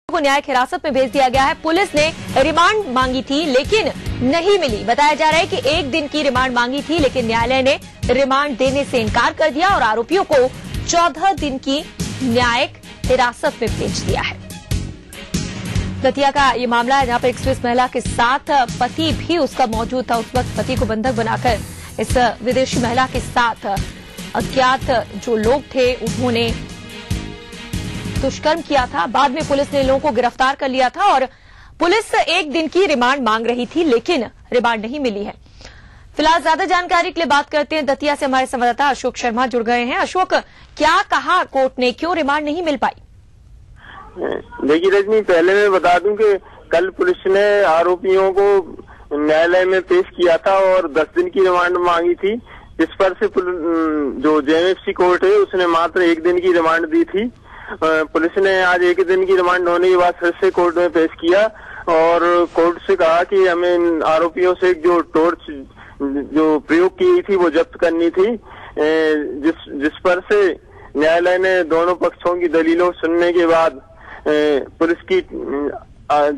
को न्यायिक हिरासत में भेज दिया गया है। पुलिस ने रिमांड मांगी थी लेकिन नहीं मिली। बताया जा रहा है कि 1 दिन की रिमांड मांगी थी लेकिन न्यायालय ने रिमांड देने से इनकार कर दिया और आरोपियों को 14 दिन की न्यायिक हिरासत में भेज दिया है। दतिया का ये मामला है जहां पर एक स्विस महिला के साथ पति भी उसका मौजूद था। उस वक्त पति को बंधक बनाकर इस विदेशी महिला के साथ अज्ञात जो लोग थे उन्होंने दुष्कर्म किया था। बाद में पुलिस ने लोगों को गिरफ्तार कर लिया था और पुलिस 1 दिन की रिमांड मांग रही थी लेकिन रिमांड नहीं मिली है। फिलहाल ज्यादा जानकारी के लिए बात करते हैं। दतिया से हमारे संवाददाता अशोक शर्मा जुड़ गए हैं। अशोक, क्या कहा कोर्ट ने, क्यों रिमांड नहीं मिल पाई? देखिए रजनी, पहले मैं बता दूं कि कल पुलिस ने आरोपियों को न्यायालय में पेश किया था और 10 दिन की रिमांड मांगी थी। इस पर से जो जेएमएफसी कोर्ट है उसने मात्र 1 दिन की रिमांड दी थी। पुलिस ने आज 1 दिन की रिमांड होने के बाद फिर से कोर्ट में पेश किया और कोर्ट से कहा कि हमें इन आरोपियों से जो टॉर्च जो प्रयोग की थी वो जब्त करनी थी, जिस पर से न्यायालय ने दोनों पक्षों की दलीलों सुनने के बाद पुलिस की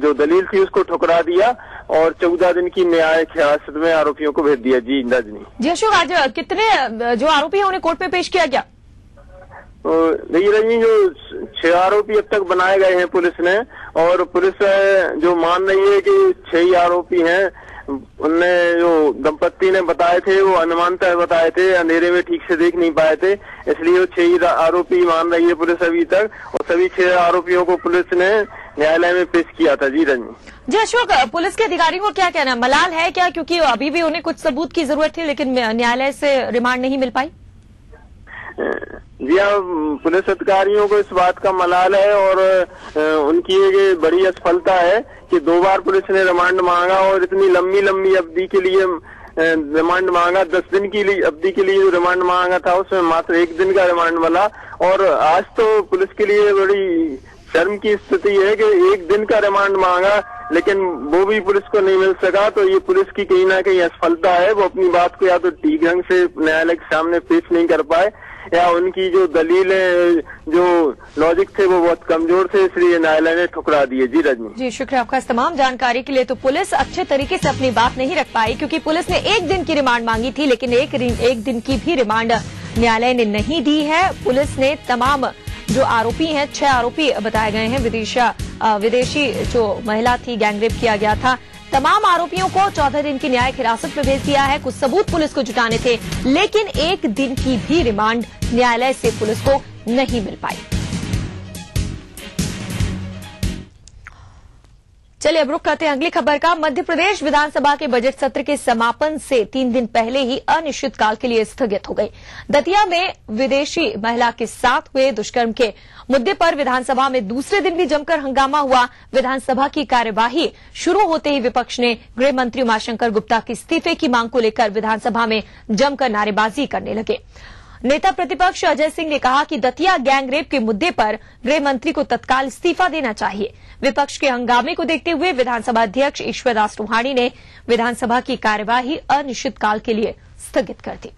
जो दलील थी उसको ठुकरा दिया और 14 दिन की न्यायिक हिरासत में आरोपियों को भेज दिया। जी रजनी। जी अशोक, आज कितने जो आरोपी हैं उन्हें कोर्ट में पेश किया गया? देखिए रजनी, जो 6 आरोपी अब तक बनाए गए हैं पुलिस ने और पुलिस जो मान रही है कि 6 ही आरोपी हैं। उनने जो दंपत्ति ने बताए थे वो अनुमानतः बताए थे, अंधेरे में ठीक से देख नहीं पाए थे, इसलिए वो 6 ही आरोपी मान रही है पुलिस अभी तक और सभी 6 आरोपियों को पुलिस ने न्यायालय में पेश किया था। जी रजनी। जी अशोक, पुलिस के अधिकारियों को क्या कहना, मलाल है क्या, क्योंकि अभी भी उन्हें कुछ सबूत की जरूरत थी लेकिन न्यायालय से रिमांड नहीं मिल पाई? जी हाँ, पुलिस अधिकारियों को इस बात का मलाल है और उनकी एक बड़ी असफलता है कि 2 बार पुलिस ने रिमांड मांगा और इतनी लंबी अवधि के लिए रिमांड मांगा। 10 दिन की अवधि के लिए जो रिमांड मांगा था उसमें मात्र 1 दिन का रिमांड मिला और आज तो पुलिस के लिए बड़ी शर्म की स्थिति है कि 1 दिन का रिमांड मांगा लेकिन वो भी पुलिस को नहीं मिल सका। तो ये पुलिस की कहीं ना कहीं असफलता है। वो अपनी बात को या तो ठीक ढंग से न्यायालय के सामने पेश नहीं कर पाए या उनकी जो दलील जो लॉजिक थे वो बहुत कमजोर थे, इसलिए न्यायालय ने ठुकरा दिए। जी रजनी। जी शुक्रिया आपका इस तमाम जानकारी के लिए। तो पुलिस अच्छे तरीके से अपनी बात नहीं रख पाई क्योंकि पुलिस ने 1 दिन की रिमांड मांगी थी लेकिन एक दिन की भी रिमांड न्यायालय ने नहीं दी है। पुलिस ने तमाम जो आरोपी हैं, 6 आरोपी बताए गए हैं, विदेशी जो महिला थी, गैंगरेप किया गया था, तमाम आरोपियों को 14 दिन की न्यायिक हिरासत में भेज दिया है। कुछ सबूत पुलिस को जुटाने थे लेकिन 1 दिन की भी रिमांड न्यायालय से पुलिस को नहीं मिल पाई। चलिए अब रुख करते हैं अगली खबर का। मध्य प्रदेश विधानसभा के बजट सत्र के समापन से 3 दिन पहले ही अनिश्चितकाल के लिए स्थगित हो गई। दतिया में विदेशी महिला के साथ हुए दुष्कर्म के मुद्दे पर विधानसभा में दूसरे दिन भी जमकर हंगामा हुआ। विधानसभा की कार्यवाही शुरू होते ही विपक्ष ने गृह मंत्री उमाशंकर गुप्ता के इस्तीफे की मांग को लेकर विधानसभा में जमकर नारेबाजी करने लगे। नेता प्रतिपक्ष अजय सिंह ने कहा कि दतिया गैंगरेप के मुद्दे पर गृह मंत्री को तत्काल इस्तीफा देना चाहिए। विपक्ष के हंगामे को देखते हुए विधानसभा अध्यक्ष ईश्वर दास रुहाणी ने विधानसभा की कार्यवाही अनिश्चितकाल के लिए स्थगित कर दी।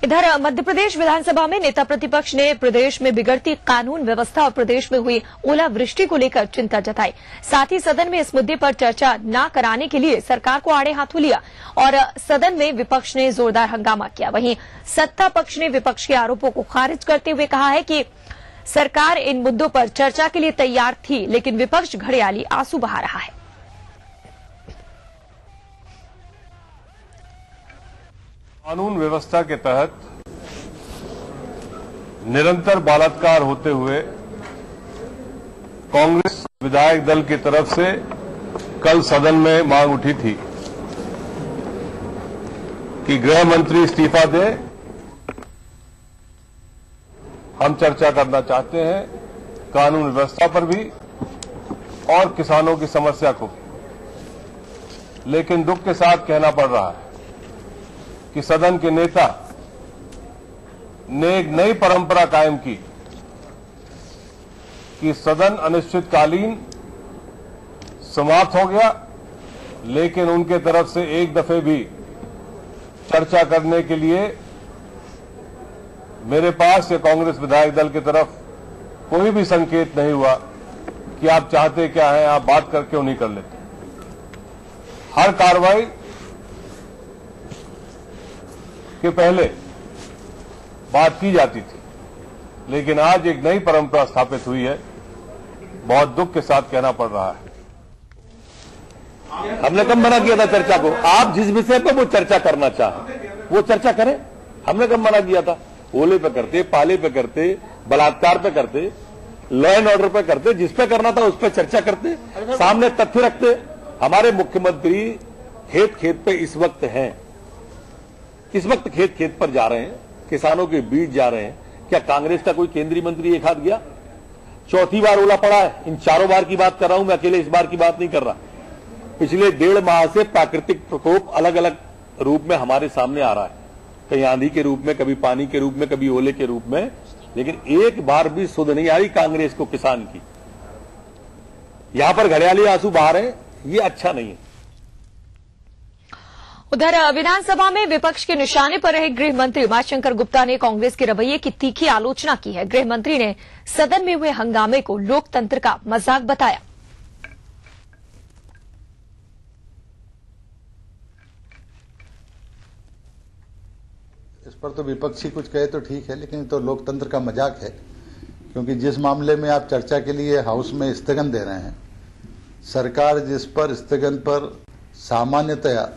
इधर मध्य प्रदेश विधानसभा में नेता प्रतिपक्ष ने प्रदेश में बिगड़ती कानून व्यवस्था और प्रदेश में हुई ओलावृष्टि को लेकर चिंता जताई। साथ ही सदन में इस मुद्दे पर चर्चा न कराने के लिए सरकार को आड़े हाथों लिया और सदन में विपक्ष ने जोरदार हंगामा किया। वहीं सत्ता पक्ष ने विपक्ष के आरोपों को खारिज करते हुए कहा है कि सरकार इन मुद्दों पर चर्चा के लिए तैयार थी लेकिन विपक्ष घड़ियाली आंसू बहा रहा है। कानून व्यवस्था के तहत निरंतर बलात्कार होते हुए कांग्रेस विधायक दल की तरफ से कल सदन में मांग उठी थी कि गृह मंत्री इस्तीफा दे। हम चर्चा करना चाहते हैं कानून व्यवस्था पर भी और किसानों की समस्या को भी, लेकिन दुख के साथ कहना पड़ रहा है कि सदन के नेता ने एक नई परंपरा कायम की कि सदन अनिश्चितकालीन समाप्त हो गया, लेकिन उनके तरफ से एक दफे भी चर्चा करने के लिए मेरे पास या कांग्रेस विधायक दल की तरफ कोई भी संकेत नहीं हुआ कि आप चाहते क्या हैं, आप बात करके क्यों नहीं कर लेते। हर कार्रवाई के पहले बात की जाती थी, लेकिन आज एक नई परंपरा स्थापित हुई है, बहुत दुख के साथ कहना पड़ रहा है। हमने कब मना किया था चर्चा को? आप जिस विषय पर वो चर्चा करना चाहें वो चर्चा करें। हमने कब मना किया था? ओले पे करते, पाले पे करते, बलात्कार पे करते, लॉ एंड ऑर्डर पे करते, जिस पे करना था उस पे चर्चा करते, सामने तथ्य रखते। हमारे मुख्यमंत्री खेत खेत पे इस वक्त हैं, इस वक्त खेत खेत पर जा रहे हैं, किसानों के बीच जा रहे हैं। क्या कांग्रेस का कोई केंद्रीय मंत्री एक हाथ गया? चौथी बार ओला पड़ा है। इन चारों बार की बात कर रहा हूं मैं, अकेले इस बार की बात नहीं कर रहा। पिछले 1.5 माह से प्राकृतिक प्रकोप अलग अलग रूप में हमारे सामने आ रहा है, कहीं आंधी के रूप में, कभी पानी के रूप में, कभी ओले के रूप में, लेकिन एक बार भी सुध नहीं आई कांग्रेस को किसान की। यहां पर घड़ियाली आंसू बहा रहे हैं, ये अच्छा नहीं है। उधर विधानसभा में विपक्ष के निशाने पर रहे गृह मंत्री उमाशंकर गुप्ता ने कांग्रेस के रवैये की तीखी आलोचना की है। गृह मंत्री ने सदन में हुए हंगामे को लोकतंत्र का मजाक बताया। इस पर तो विपक्षी कुछ कहे तो ठीक है, लेकिन तो लोकतंत्र का मजाक है, क्योंकि जिस मामले में आप चर्चा के लिए हाउस में स्थगन दे रहे हैं, सरकार जिस पर स्थगन पर सामान्यतया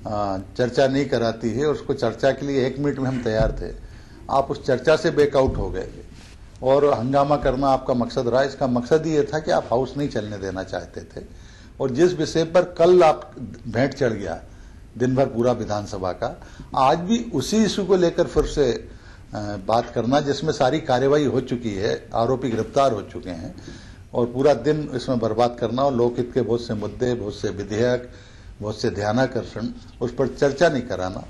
चर्चा नहीं कराती है, उसको चर्चा के लिए 1 मिनट में हम तैयार थे, आप उस चर्चा से बैकआउट हो गए और हंगामा करना आपका मकसद रहा। इसका मकसद ही ये था कि आप हाउस नहीं चलने देना चाहते थे, और जिस विषय पर कल आप भेंट चढ़ गया दिन भर पूरा विधानसभा का, आज भी उसी इशू को लेकर फिर से बात करना, जिसमें सारी कार्यवाही हो चुकी है, आरोपी गिरफ्तार हो चुके हैं, और पूरा दिन इसमें बर्बाद करना और लोकहित के बहुत से मुद्दे, बहुत से विधेयक, बहुत से ध्यानाकर्षण, उस पर चर्चा नहीं कराना,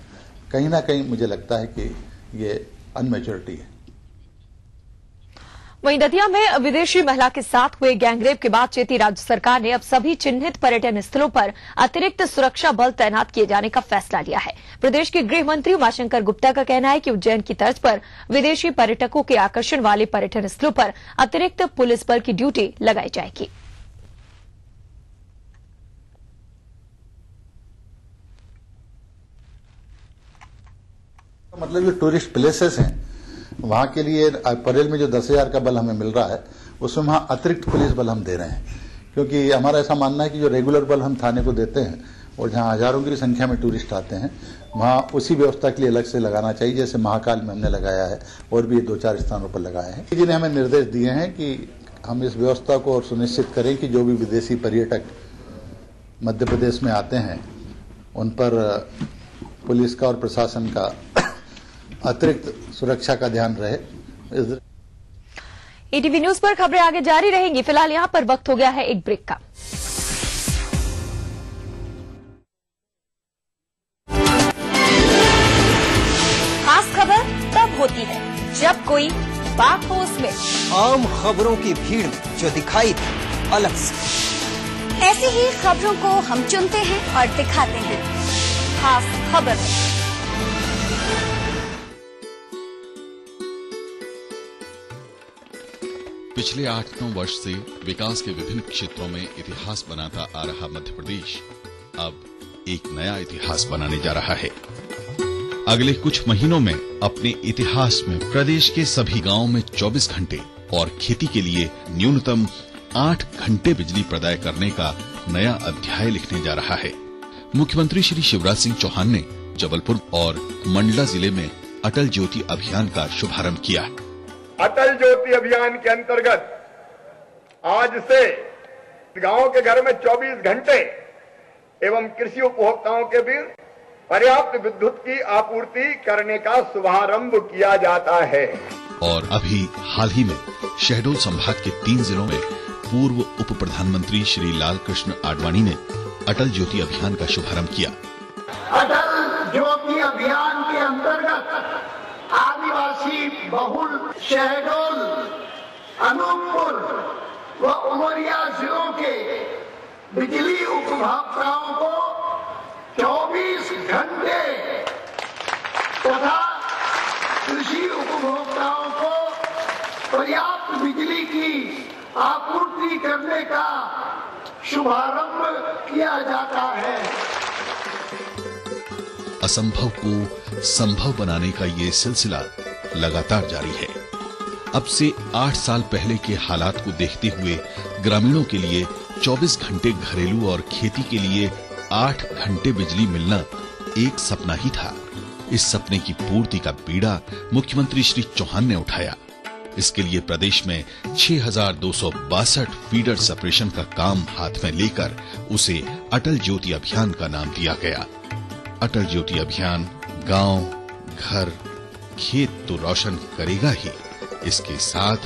कहीं ना कहीं मुझे लगता है कि ये अनमेच्योरिटी है। वहीं दतिया में विदेशी महिला के साथ हुए गैंगरेप के बाद चेती राज्य सरकार ने अब सभी चिन्हित पर्यटन स्थलों पर अतिरिक्त सुरक्षा बल तैनात किए जाने का फैसला लिया है। प्रदेश के गृह मंत्री उमाशंकर गुप्ता का कहना है कि उज्जैन की तर्ज पर विदेशी पर्यटकों के आकर्षण वाले पर्यटन स्थलों पर अतिरिक्त पुलिस बल की ड्यूटी लगाई जाएगी। मतलब जो टूरिस्ट प्लेसेस हैं वहां के लिए परेल में जो 10,000 का बल हमें मिल रहा है, उसमें वहां अतिरिक्त पुलिस बल हम दे रहे हैं, क्योंकि हमारा ऐसा मानना है कि जो रेगुलर बल हम थाने को देते हैं और जहां हजारों की संख्या में टूरिस्ट आते हैं, वहां उसी व्यवस्था के लिए अलग से लगाना चाहिए। जैसे महाकाल में हमने लगाया है और भी 2-4 स्थानों पर लगाए हैं। जी ने हमें निर्देश दिए हैं कि हम इस व्यवस्था को और सुनिश्चित करें कि जो भी विदेशी पर्यटक मध्य प्रदेश में आते हैं उन पर पुलिस का और प्रशासन का अतिरिक्त सुरक्षा का ध्यान रहे। ईटीवी न्यूज पर खबरें आगे जारी रहेंगी। फिलहाल यहां पर वक्त हो गया है एक ब्रेक का। खास खबर तब होती है जब कोई बात हो उसमें आम खबरों की भीड़ में जो दिखाई दे अलग से, ऐसी ही खबरों को हम चुनते हैं और दिखाते हैं खास खबर में। पिछले 8-9 वर्ष से विकास के विभिन्न क्षेत्रों में इतिहास बनाता आ रहा मध्य प्रदेश अब एक नया इतिहास बनाने जा रहा है। अगले कुछ महीनों में अपने इतिहास में प्रदेश के सभी गांवों में 24 घंटे और खेती के लिए न्यूनतम 8 घंटे बिजली प्रदाय करने का नया अध्याय लिखने जा रहा है। मुख्यमंत्री श्री शिवराज सिंह चौहान ने जबलपुर और मंडला जिले में अटल ज्योति अभियान का शुभारंभ किया। अटल ज्योति अभियान के अंतर्गत आज से गांव के घर में 24 घंटे एवं कृषि उपभोक्ताओं के बीच पर्याप्त विद्युत की आपूर्ति करने का शुभारंभ किया जाता है। और अभी हाल ही में शहडोल संभाग के 3 जिलों में पूर्व उप प्रधानमंत्री श्री लाल कृष्ण आडवाणी ने अटल ज्योति अभियान का शुभारंभ किया। अटल ज्योति अभियान के अंतर्गत आदिवासी बहुल शहडोल, अनूपपुर, उमरिया जिलों के बिजली उपभोक्ताओं को 24 घंटे तथा कृषि उपभोक्ताओं को पर्याप्त बिजली की आपूर्ति करने का शुभारंभ किया जाता है। असंभव को संभव बनाने का ये सिलसिला लगातार जारी है। अब से 8 साल पहले के हालात को देखते हुए ग्रामीणों के लिए 24 घंटे घरेलू और खेती के लिए 8 घंटे बिजली मिलना एक सपना ही था। इस सपने की पूर्ति का बीड़ा मुख्यमंत्री श्री चौहान ने उठाया। इसके लिए प्रदेश में 6,262 फीडर सेपरेशन का काम हाथ में लेकर उसे अटल ज्योति अभियान का नाम दिया गया। अटल ज्योति अभियान गांव, घर, खेत तो रोशन करेगा ही, इसके साथ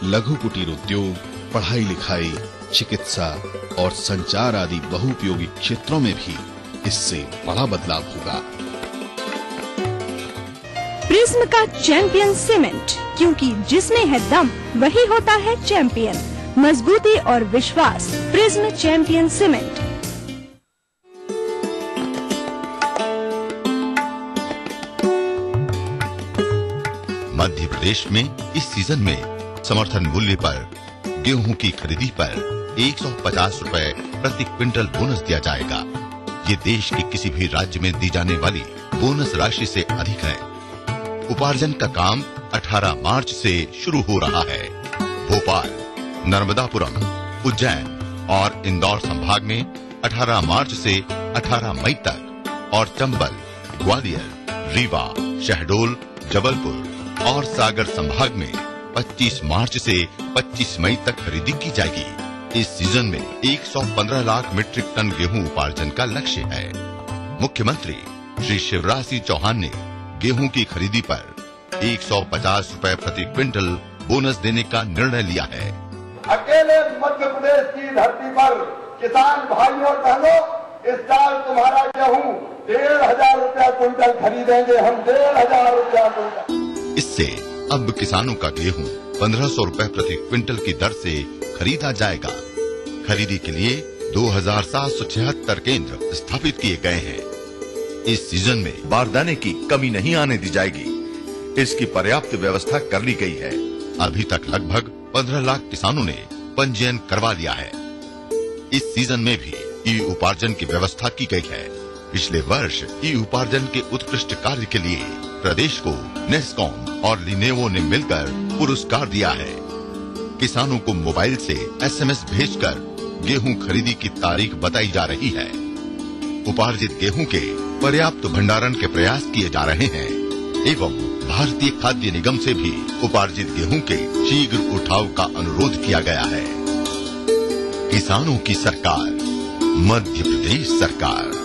लघु कुटीर उद्योग, पढ़ाई लिखाई, चिकित्सा और संचार आदि बहुउपयोगी क्षेत्रों में भी इससे बड़ा बदलाव होगा। प्रिज्म का चैंपियन सीमेंट, क्योंकि जिसमें है दम वही होता है चैंपियन। मजबूती और विश्वास, prism champion cement. Madhya Pradesh में इस सीजन में समर्थन मूल्य पर गेहूं की खरीदी पर 150 रुपए प्रति क्विंटल बोनस दिया जाएगा। ये देश के किसी भी राज्य में दी जाने वाली बोनस राशि से अधिक है। उपार्जन का काम 18 मार्च से शुरू हो रहा है। भोपाल, नर्मदापुरम, उज्जैन और इंदौर संभाग में 18 मार्च से 18 मई तक और चंबल, ग्वालियर, रीवा, शहडोल, जबलपुर और सागर संभाग में 25 मार्च से 25 मई तक खरीदी की जाएगी। इस सीजन में 115 लाख मीट्रिक टन गेहूं उपार्जन का लक्ष्य है। मुख्यमंत्री श्री शिवराज सिंह चौहान ने गेहूं की खरीदी पर 150 रुपए प्रति क्विंटल बोनस देने का निर्णय लिया है। अकेले मध्य प्रदेश की धरती पर किसान भाइयों और बहनों, इस साल तुम्हारा गेहूं 1,500 रुपया क्विंटल खरीदेंगे हम, 1,500 रुपया क्विंटल। इससे अब किसानों का गेहूं 1,500 रुपए प्रति क्विंटल की दर से खरीदा जाएगा। खरीदी के लिए 2,776 केंद्र स्थापित किए गए हैं। इस सीजन में बारदाने की कमी नहीं आने दी जाएगी। इसकी पर्याप्त व्यवस्था कर ली गई है। अभी तक लगभग 15 लाख किसानों ने पंजीयन करवा लिया है। इस सीजन में भी ई उपार्जन की व्यवस्था की गई है। पिछले वर्ष ई उपार्जन के उत्कृष्ट कार्य के लिए प्रदेश को नेस्कॉम और लिनेवो ने मिलकर पुरस्कार दिया है। किसानों को मोबाइल से SMS भेजकर गेहूं खरीदी की तारीख बताई जा रही है। उपार्जित गेहूं के पर्याप्त भंडारण के प्रयास किए जा रहे हैं एवं भारतीय खाद्य निगम से भी उपार्जित गेहूं के शीघ्र उठाव का अनुरोध किया गया है। किसानों की सरकार, मध्य प्रदेश सरकार।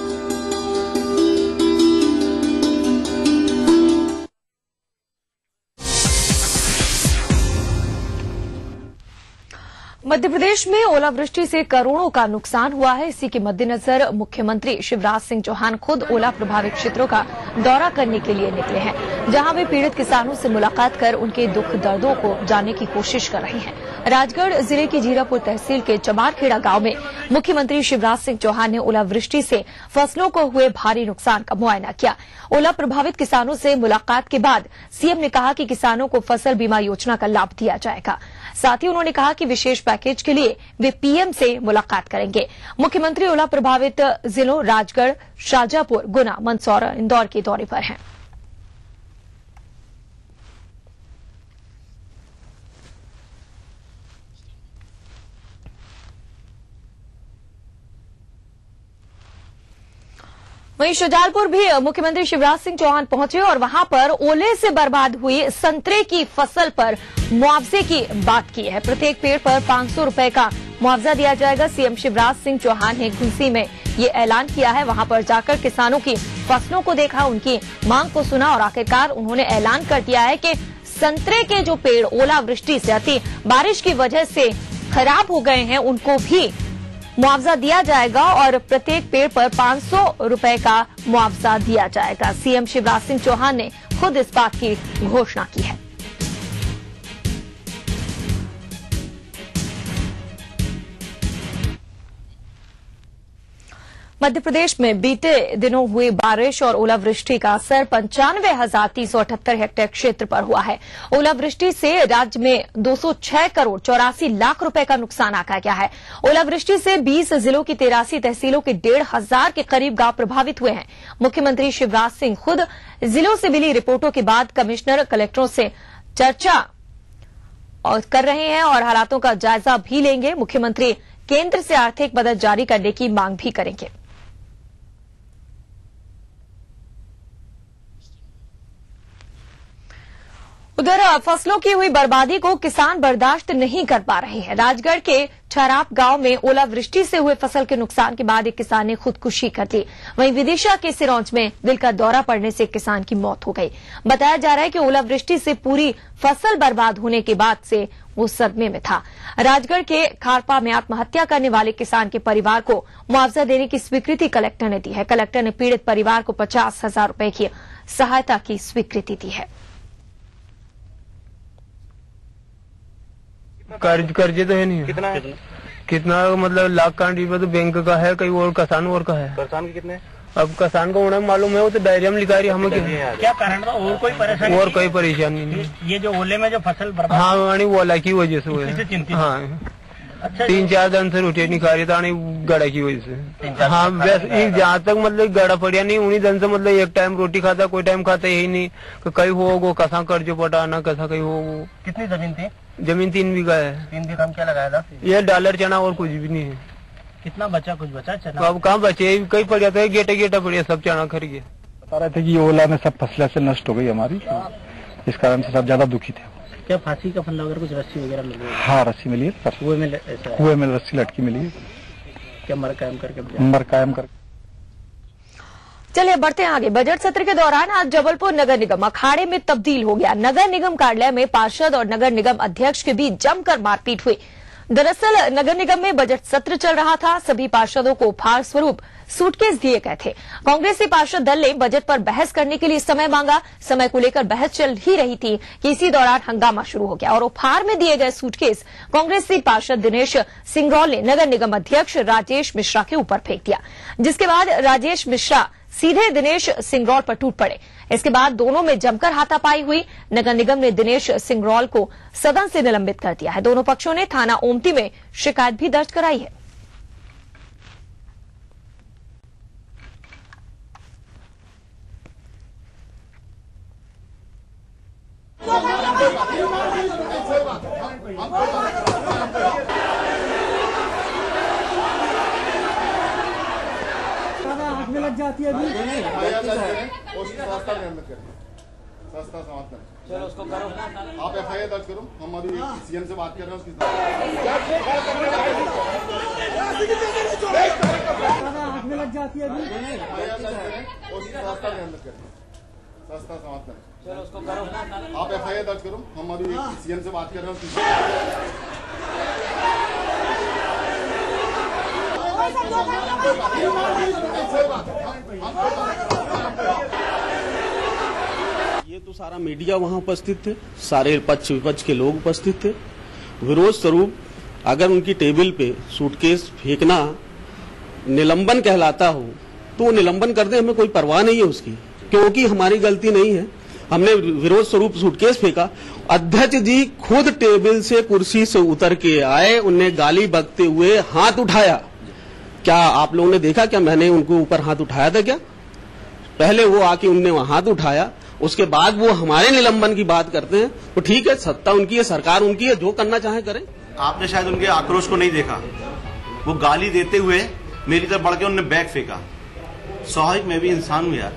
मध्य प्रदेश में ओलावृष्टि से करोड़ों का नुकसान हुआ है। इसी के मद्देनजर मुख्यमंत्री शिवराज सिंह चौहान खुद ओला प्रभावित क्षेत्रों का दौरा करने के लिए निकले हैं, जहां वे पीड़ित किसानों से मुलाकात कर उनके दुख दर्दों को जानने की कोशिश कर रहे हैं। राजगढ़ जिले की जीरापुर तहसील के चमारखेड़ा गांव में मुख्यमंत्री शिवराज सिंह चौहान ने ओलावृष्टि से फसलों को हुए भारी नुकसान का मुआयना किया। ओला प्रभावित किसानों से मुलाकात के बाद सीएम ने कहा कि किसानों को फसल बीमा योजना का लाभ दिया जाएगा। साथ ही उन्होंने कहा कि विशेष पैकेज के लिए वे पीएम से मुलाकात करेंगे। मुख्यमंत्री ओला प्रभावित जिलों राजगढ़, शाजापुर, गुना, मंदसौर, इंदौर के दौरे पर हैं। वहीं शुजालपुर भी मुख्यमंत्री शिवराज सिंह चौहान पहुंचे और वहां पर ओले से बर्बाद हुई संतरे की फसल पर मुआवजे की बात की है। प्रत्येक पेड़ पर 500 रुपए का मुआवजा दिया जाएगा। सीएम शिवराज सिंह चौहान ने घुंसी में ये ऐलान किया है। वहां पर जाकर किसानों की फसलों को देखा, उनकी मांग को सुना और आखिरकार उन्होंने ऐलान कर दिया है कि संतरे के जो पेड़ ओलावृष्टि से, अति बारिश की वजह से खराब हो गए हैं, उनको भी मुआवजा दिया जाएगा और प्रत्येक पेड़ पर 500 रुपए का मुआवजा दिया जाएगा। सीएम शिवराज सिंह चौहान ने खुद इस बात की घोषणा की है। मध्य प्रदेश में बीते दिनों हुई बारिश और ओलावृष्टि का असर 95,378 हेक्टेयर क्षेत्र पर हुआ है। ओलावृष्टि से राज्य में 206 करोड़ 84 लाख रुपए का नुकसान आंका गया है। ओलावृष्टि से 20 जिलों की 83 तहसीलों के 1,500 के करीब गांव प्रभावित हुए हैं। मुख्यमंत्री शिवराज सिंह खुद जिलों से मिली रिपोर्टों के बाद कमिश्नर कलेक्टरों से चर्चा कर रहे हैं और हालातों का जायजा भी लेंगे। मुख्यमंत्री केंद्र से आर्थिक मदद जारी करने की मांग भी करेंगे। उधर फसलों की हुई बर्बादी को किसान बर्दाश्त नहीं कर पा रहे हैं। राजगढ़ के छराप गांव में ओलावृष्टि से हुए फसल के नुकसान के बाद एक किसान ने खुदकुशी कर दी। वहीं विदिशा के सिरौंज में दिल का दौरा पड़ने से एक किसान की मौत हो गई। बताया जा रहा है कि ओलावृष्टि से पूरी फसल बर्बाद होने के बाद से वो सदमे में था। राजगढ़ के खारपा में आत्महत्या करने वाले किसान के परिवार को मुआवजा देने की स्वीकृति कलेक्टर ने दी है। कलेक्टर ने पीड़ित परिवार को 50,000 रुपए की सहायता की स्वीकृति दी है। कर्जे तो है नहीं। कितना मतलब लाख का डिब्बा तो बैंक का है, कई और किसान और का है। किसान के कितने? अब किसान को उन्हें मालूम है, वो तो डायरी में लिखा रही हमें क्या कारण था। और कोई परेशानी? और कोई परेशानी नहीं। ये जो ओले में जो फसल बर्बाद, हाँ ओला की वजह से हुआ है। हाँ अच्छा, 3-4 दिन से रोटी नहीं खा रही था गड़ा की वजह से। हाँ वैसे जहाँ तक मतलब गड़ा पड़िया नहीं, उन्हीं दिन से मतलब एक टाइम रोटी खाता, कोई टाइम खाता यही नहीं। कहीं हो वो कसा कर्जो पटाना कसा कहीं हो। कितनी जमीन थी? जमीन 3 बीघा है। 3 बीघा में क्या लगाया था? ये डॉलर चना और कुछ भी नहीं है। कितना बचा? कुछ बचा चना? अब कहाँ बचे, कहीं पड़ जाता है गेटा पड़ गया, सब चना खर गया। बता रहे थे कि ओला में सब फसलें से नष्ट हो गई हमारी, इस कारण से सब ज्यादा दुखी थे। क्या फांसी का फंदा वगैरह कुछ रस्सी वगैरह मिली है? हाँ रस्सी मिली है, कुएं में रस्सी लटकी मिली है। क्या मर कायम करके चलिए बढ़ते हैं आगे। बजट सत्र के दौरान आज जबलपुर नगर निगम अखाड़े में तब्दील हो गया। नगर निगम कार्यालय में पार्षद और नगर निगम अध्यक्ष के बीच जमकर मारपीट हुई। दरअसल नगर निगम में बजट सत्र चल रहा था। सभी पार्षदों को उपहार स्वरूप सूटकेस दिए गए थे। कांग्रेसी पार्षद दल ने बजट पर बहस करने के लिए समय मांगा। समय को लेकर बहस चल ही रही थी कि इसी दौरान हंगामा शुरू हो गया और उपहार में दिए गए सूटकेस कांग्रेसी पार्षद दिनेश सिंगरौल ने नगर निगम अध्यक्ष राजेश मिश्रा के ऊपर फेंक दिया, जिसके बाद राजेश मिश्रा सीधे दिनेश सिंगरौल पर टूट पड़े। इसके बाद दोनों में जमकर हाथापाई हुई। नगर निगम ने दिनेश सिंगरौल को सदन से निलंबित कर दिया है। दोनों पक्षों ने थाना ओमती में शिकायत भी दर्ज कराई है। लग जाती है अभी। सस्ता समाप्त करें। चलो उसको करो, आप एफआईआर दर्ज करो। हम अभी सीएम से बात कर रहे हैं उसकी। में लग जाती है अभी। एफआईआर दर्ज करें, सस्ता करें। सस्ता समाप्त करें। चलो उसको करो, आप एफआईआर दर्ज करो। हम अभी सीएम से बात कर रहे हैं उसकी। ये तो सारा मीडिया वहां उपस्थित थे, सारे पक्ष विपक्ष के लोग उपस्थित थे। विरोध स्वरूप अगर उनकी टेबल पे सूटकेस फेंकना निलंबन कहलाता हो तो वो निलंबन कर दे, हमें कोई परवाह नहीं है उसकी, क्योंकि हमारी गलती नहीं है। हमने विरोध स्वरूप सूटकेस फेंका। अध्यक्ष जी खुद टेबल से कुर्सी से उतर के आए, उनने गाली बकते हुए हाथ उठाया। क्या आप लोगों ने देखा? क्या मैंने उनको ऊपर हाथ उठाया था? क्या पहले वो आके उनने वहां हाथ उठाया, उसके बाद वो हमारे निलंबन की बात करते हैं। तो ठीक है, सत्ता उनकी है, सरकार उनकी है, जो करना चाहे करें। आपने शायद उनके आक्रोश को नहीं देखा। वो गाली देते हुए मेरी तरफ बढ़ के उन्होंने बैग फेंका। स्वाभाविक, मैं भी इंसान हूं यार,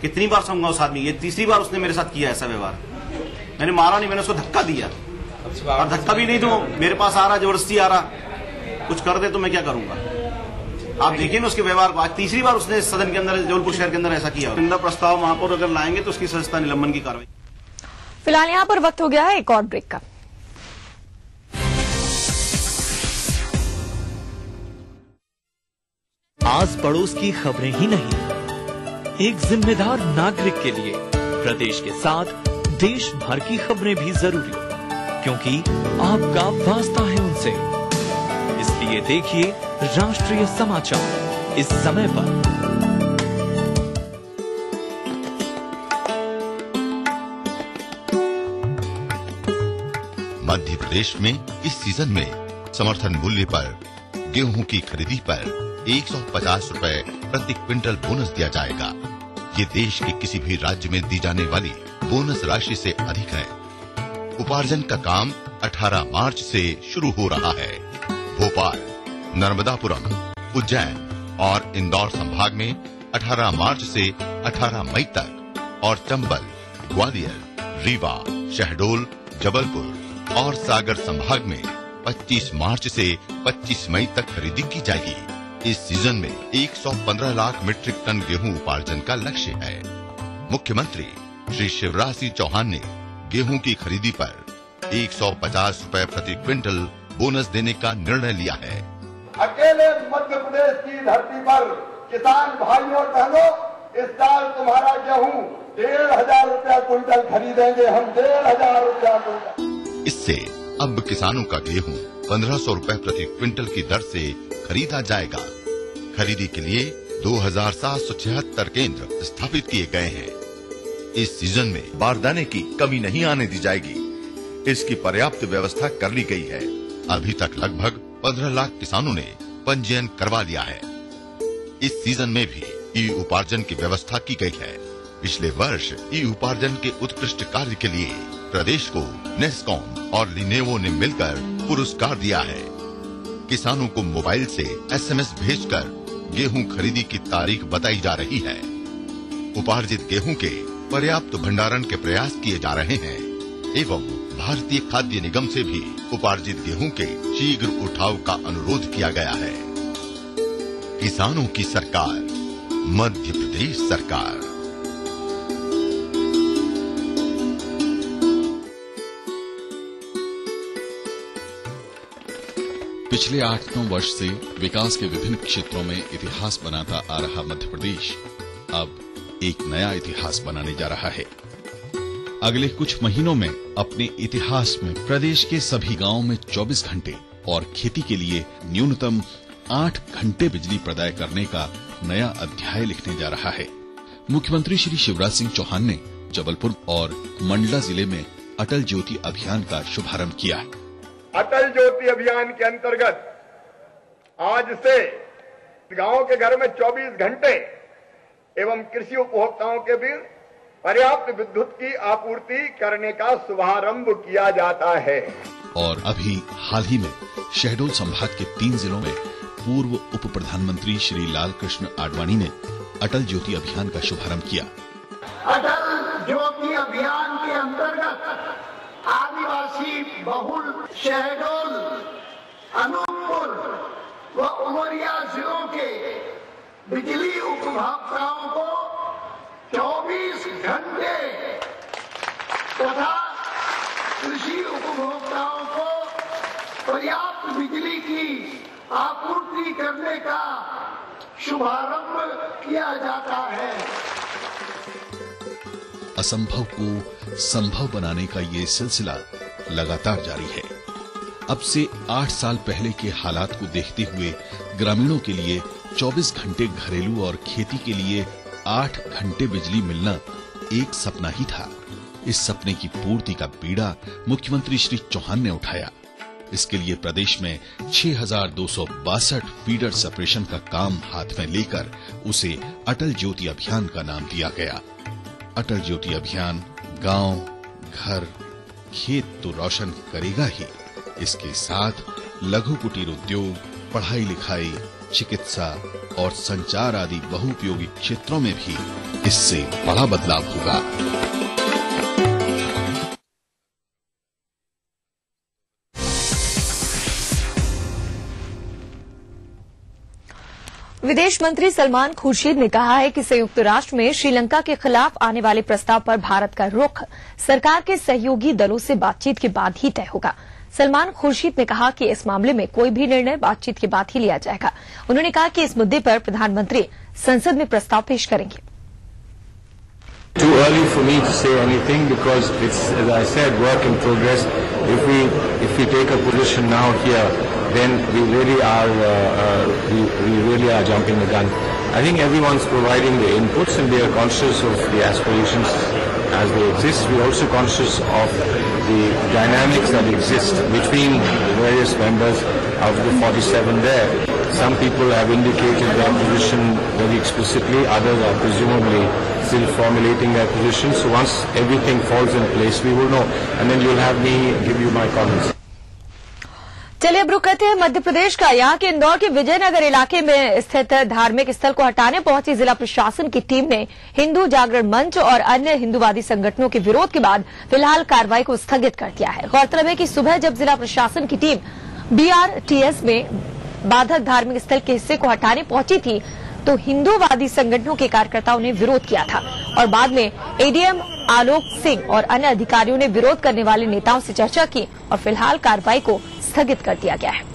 कितनी बार समझाऊंगा उस आदमी। ये तीसरी बार उसने मेरे साथ किया ऐसा व्यवहार। मैंने मारा नहीं, मैंने उसको धक्का दिया, और धक्का भी नहीं तो मेरे पास आ रहा, जबरदस्ती आ रहा, कुछ कर दे तो मैं क्या करूंगा। आप देखिए ना उसके व्यवहार को। आज तीसरी बार उसने सदन के अंदर, जबलपुर शहर के अंदर ऐसा किया। निंदा प्रस्ताव महापौर अगर लाएंगे तो उसकी सजता निलंबन की कार्रवाई। फिलहाल यहाँ पर वक्त हो गया है एक और ब्रेक का। आस पड़ोस की खबरें ही नहीं, एक जिम्मेदार नागरिक के लिए प्रदेश के साथ देश भर की खबरें भी जरूरी, क्योंकि आपका वास्ता है उनसे। इसलिए देखिए राष्ट्रीय समाचार, इस समय पर। मध्य प्रदेश में इस सीजन में समर्थन मूल्य पर गेहूं की खरीदी पर 150 रुपए प्रति क्विंटल बोनस दिया जाएगा। ये देश के किसी भी राज्य में दी जाने वाली बोनस राशि से अधिक है। उपार्जन का काम 18 मार्च से शुरू हो रहा है। भोपाल, नर्मदापुरम, उज्जैन और इंदौर संभाग में 18 मार्च से 18 मई तक और चंबल, ग्वालियर, रीवा, शहडोल, जबलपुर और सागर संभाग में 25 मार्च से 25 मई तक खरीदी की जाएगी। इस सीजन में 115 लाख मीट्रिक टन गेहूं उपार्जन का लक्ष्य है। मुख्यमंत्री श्री शिवराज सिंह चौहान ने गेहूं की खरीदी पर 150 रुपए प्रति क्विंटल बोनस देने का निर्णय लिया है। अकेले मध्य प्रदेश की धरती पर किसान भाइयों और बहनों, इस साल तुम्हारा गेहूं 1,500 रुपया क्विंटल खरीदेंगे हम, 1,500 रुपया क्विंटल। इससे अब किसानों का गेहूं 1500 रुपए प्रति क्विंटल की दर से खरीदा जाएगा। खरीदी के लिए 2,776 केंद्र स्थापित किए गए हैं। इस सीजन में बारदाने की कमी नहीं आने दी जाएगी। इसकी पर्याप्त व्यवस्था कर ली गई है। अभी तक लगभग 15 लाख किसानों ने पंजीयन करवा लिया है। इस सीजन में भी ई उपार्जन की व्यवस्था की गई है। पिछले वर्ष ई उपार्जन के उत्कृष्ट कार्य के लिए प्रदेश को नेस्कॉम और लिनेवो ने मिलकर पुरस्कार दिया है। किसानों को मोबाइल से SMS भेजकर गेहूं खरीदी की तारीख बताई जा रही है। उपार्जित गेहूं के पर्याप्त भंडारण के प्रयास किए जा रहे हैं एवं भारतीय खाद्य निगम से भी उपार्जित गेहूं के शीघ्र उठाव का अनुरोध किया गया है। किसानों की सरकार, मध्य प्रदेश सरकार। पिछले 8-9 वर्ष से विकास के विभिन्न क्षेत्रों में इतिहास बनाता आ रहा मध्य प्रदेश अब एक नया इतिहास बनाने जा रहा है। अगले कुछ महीनों में अपने इतिहास में प्रदेश के सभी गांवों में 24 घंटे और खेती के लिए न्यूनतम 8 घंटे बिजली प्रदाय करने का नया अध्याय लिखने जा रहा है। मुख्यमंत्री श्री शिवराज सिंह चौहान ने जबलपुर और मंडला जिले में अटल ज्योति अभियान का शुभारंभ किया। अटल ज्योति अभियान के अंतर्गत आज से गांव के घर में 24 घंटे एवं कृषि उपभोक्ताओं के बीच पर्याप्त विद्युत की आपूर्ति करने का शुभारंभ किया जाता है। और अभी हाल ही में शहडोल संभाग के 3 जिलों में पूर्व उप प्रधानमंत्री श्री लाल कृष्ण आडवाणी ने अटल ज्योति अभियान का शुभारंभ किया। अटल ज्योति अभियान के अंतर्गत आदिवासी बहुल शहडोल, अनूपपुर व उमरिया जिलों के बिजली उपभोक्ताओं को 24 घंटे तथा कृषि उपभोक्ताओं को पर्याप्त बिजली की आपूर्ति करने का शुभारंभ किया जाता है। असंभव को संभव बनाने का ये सिलसिला लगातार जारी है। अब से 8 साल पहले के हालात को देखते हुए ग्रामीणों के लिए 24 घंटे घरेलू और खेती के लिए 8 घंटे बिजली मिलना एक सपना ही था। इस सपने की पूर्ति का बीड़ा मुख्यमंत्री श्री चौहान ने उठाया। इसके लिए प्रदेश में 6,262 फीडर सेपरेशन का काम हाथ में लेकर उसे अटल ज्योति अभियान का नाम दिया गया। अटल ज्योति अभियान गांव, घर, खेत तो रोशन करेगा ही, इसके साथ लघु कुटीर उद्योग, पढ़ाई लिखाई, चिकित्सा और संचार आदि बहुउपयोगी क्षेत्रों में भी इससे बड़ा बदलाव होगा। विदेश मंत्री सलमान खुर्शीद ने कहा है कि संयुक्त राष्ट्र में श्रीलंका के खिलाफ आने वाले प्रस्ताव पर भारत का रुख सरकार के सहयोगी दलों से बातचीत के बाद ही तय होगा। सलमान खुर्शीद ने कहा कि इस मामले में कोई भी निर्णय बातचीत के बाद ही लिया जाएगा। उन्होंने कहा कि इस मुद्दे पर प्रधानमंत्री संसद में प्रस्ताव पेश करेंगे। Too early for me to say anything because it's, as I said, work in progress. If we take a position now here, then we really are jumping the gun. I think everyone's providing the inputs and they are conscious of the aspirations as they exist. We are also conscious of the dynamics that exist between the various members of the 47 there. Some people have indicated their position very explicitly, others are presumably still formulating their position. So once everything falls in place, we will know, and then you'll have me give you my comments. चलिए अब रुक करते हैं मध्य प्रदेश का। यहाँ के इंदौर के विजयनगर इलाके में स्थित धार्मिक स्थल को हटाने पहुंची जिला प्रशासन की टीम ने हिंदू जागरण मंच और अन्य हिंदूवादी संगठनों के विरोध के बाद फिलहाल कार्रवाई को स्थगित कर दिया है। गौरतलब है कि सुबह जब जिला प्रशासन की टीम BRTS में बाधक धार्मिक स्थल के हिस्से को हटाने पहुंची थी तो हिंदूवादी संगठनों के कार्यकर्ताओं ने विरोध किया था और बाद में ADM आलोक सिंह और अन्य अधिकारियों ने विरोध करने वाले नेताओं से चर्चा की और फिलहाल कार्रवाई को स्थगित कर दिया गया है।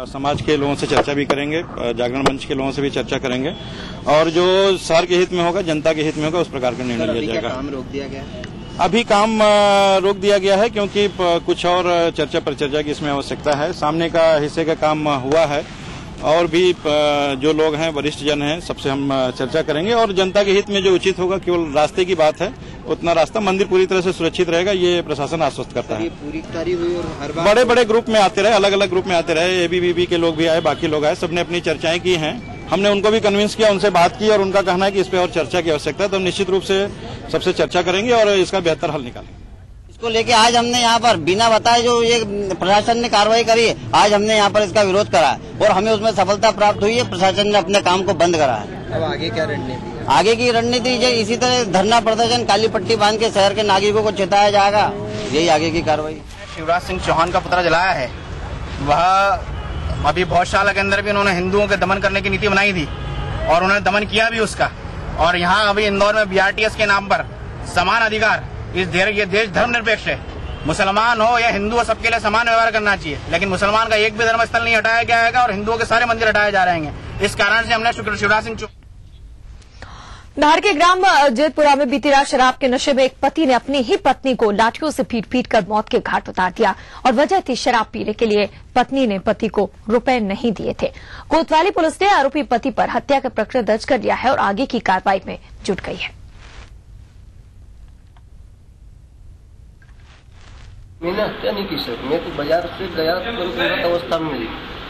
समाज के लोगों से चर्चा भी करेंगे, जागरण मंच के लोगों से भी चर्चा करेंगे और जो शहर के हित में होगा, जनता के हित में होगा, उस प्रकार का निर्णय लिया जाएगा। काम रोक दिया गया है? अभी काम रोक दिया गया है क्योंकि कुछ और चर्चा परिचर्चा की इसमें आवश्यकता है। सामने का हिस्से का काम हुआ है और भी जो लोग हैं, वरिष्ठ जन हैं, सबसे हम चर्चा करेंगे और जनता के हित में जो उचित होगा, केवल रास्ते की बात है, उतना रास्ता मंदिर पूरी तरह से सुरक्षित रहेगा, ये प्रशासन आश्वस्त करता है। पूरी तैयारी हुई और हर बार बड़े बड़े ग्रुप में आते रहे, अलग अलग ग्रुप में आते रहे, ABVP के लोग भी आए, बाकी लोग आए, सबने अपनी चर्चाएं की हैं। हमने उनको भी कन्विंस किया, उनसे बात की और उनका कहना है कि इस पे और चर्चा की आवश्यकता है, तो हम निश्चित रूप से सबसे चर्चा करेंगे और इसका बेहतर हल निकालेंगे। इसको लेके आज हमने यहाँ पर बिना बताए जो ये प्रशासन ने कार्रवाई करी है, आज हमने यहाँ पर इसका विरोध करा है और हमें उसमें सफलता प्राप्त हुई है। प्रशासन ने अपने काम को बंद करा है। अब आगे क्या रणनीति? आगे की रणनीति इसी तरह धरना प्रदर्शन, काली पट्टी बांध के शहर के नागरिकों को चेताया जाएगा, यही आगे की कार्रवाई। शिवराज सिंह चौहान का पुतला जलाया है, वह अभी भौशाला के अंदर भी उन्होंने हिंदुओं के दमन करने की नीति बनाई थी और उन्होंने दमन किया भी उसका। और यहाँ अभी इंदौर में BRTS के नाम पर समान अधिकार, ये देश धर्मनिरपेक्ष है, मुसलमान हो या हिंदू हो, सबके लिए समान व्यवहार करना चाहिए। लेकिन मुसलमान का एक भी धर्म स्थल नहीं हटाया गया है और हिंदुओं के सारे मंदिर हटाए जा रहे हैं। इस कारण से हमने शिवराज सिंह धार के ग्राम जेतपुरा में बीती रात शराब के नशे में एक पति ने अपनी ही पत्नी को लाठियों से पीट कर मौत के घाट उतार दिया और वजह थी शराब पीने के लिए पत्नी ने पति को रुपए नहीं दिए थे। कोतवाली पुलिस ने आरोपी पति पर हत्या का प्रकरण दर्ज कर लिया है और आगे की कार्रवाई में जुट गई है। मैंने हत्या नहीं की सर, मैं तो बाजार से गया तो अवस्था में मिली,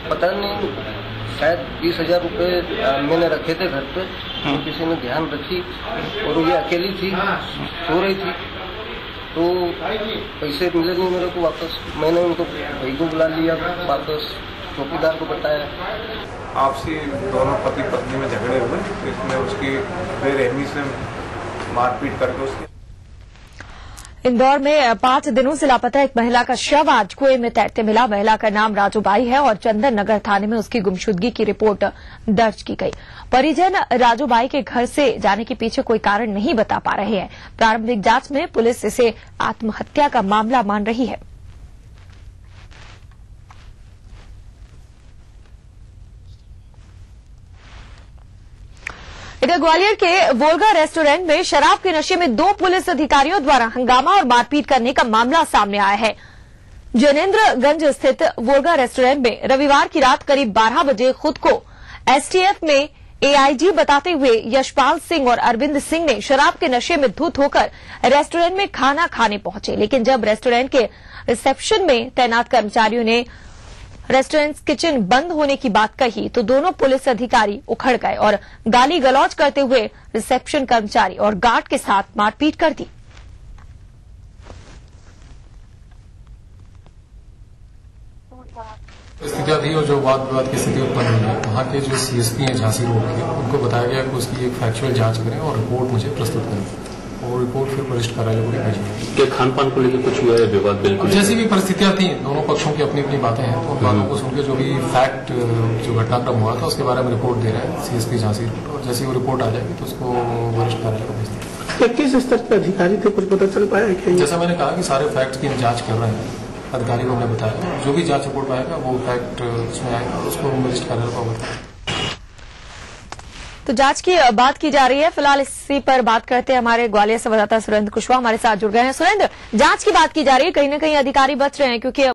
पता नहीं शायद 20,000 रुपए मैंने रखे थे घर पे, तो किसी ने ध्यान रखी और ये अकेली थी, सो रही थी, तो पैसे मिले नहीं मेरे को वापस। मैंने उनको भाई को बुला लिया, वापस चौकीदार को बताया। आपसी दोनों पति पत्नी में झगड़े हुए, इसमें उसकी बेरहमी से मारपीट करके उसकी। इंदौर में 5 दिनों से लापता एक महिला का शव आज कुएं में तैरते मिला। महिला का नाम राजूबाई है और चंदन नगर थाने में उसकी गुमशुदगी की रिपोर्ट दर्ज की गई। परिजन राजूबाई के घर से जाने के पीछे कोई कारण नहीं बता पा रहे हैं। प्रारंभिक जांच में पुलिस इसे आत्महत्या का मामला मान रही है। इधर ग्वालियर के वोल्गा रेस्टोरेंट में शराब के नशे में 2 पुलिस अधिकारियों द्वारा हंगामा और मारपीट करने का मामला सामने आया है। जैनेन्द्रगंज स्थित वोल्गा रेस्टोरेंट में रविवार की रात करीब 12 बजे खुद को STF में AIG बताते हुए यशपाल सिंह और अरविंद सिंह ने शराब के नशे में धुत होकर रेस्टोरेंट में खाना खाने पहुंचे। लेकिन जब रेस्टोरेंट के रिसेप्शन में तैनात कर्मचारियों ने रेस्टोरेंट किचन बंद होने की बात कही तो दोनों पुलिस अधिकारी उखड़ गए और गाली गलौज करते हुए रिसेप्शन कर्मचारी और गार्ड के साथ मारपीट कर दी। स्थितियां थी और जो वाद विवाद की स्थिति उत्पन्न हुई है, वहाँ के जो CSP हैं झांसी रोड के, उनको बताया गया कि उसकी एक फैक्चुअल जांच करें और रिपोर्ट मुझे प्रस्तुत करें और रिपोर्ट फिर वरिष्ठ कार्यालय को भेजेंगे। क्या खान पान को लेकर कुछ हुआ है विवाद? बिल्कुल जैसी भी परिस्थितियां थी, दोनों पक्षों की अपनी अपनी बातें हैं, तो उन बातों को सुनकर जो भी फैक्ट जो घटनाक्रम हुआ था उसके बारे में रिपोर्ट दे रहे हैं CSP झांसी रोड, और जैसी वो रिपोर्ट आ जाएगी तो उसको वरिष्ठ कार्यालय को भेज देंगे। किस स्तर पर अधिकारी थे, कुछ पता चल पाया है? जैसा मैंने कहा कि सारे फैक्ट की जांच कर रहे हैं, अधिकारी को हमने बताया, जो भी जांच रिपोर्ट आएगा वो फैक्ट उसमें आएगा और उसको वरिष्ठ कार्यालय को बताएंगे। तो जांच की बात की जा रही है। फिलहाल इसी पर बात करते हैं, हमारे ग्वालियर संवाददाता सुरेंद्र कुशवाहा हमारे साथ जुड़ गए हैं। सुरेंद्र, जांच की बात की जा रही है, कहीं न कहीं अधिकारी बच रहे हैं क्योंकि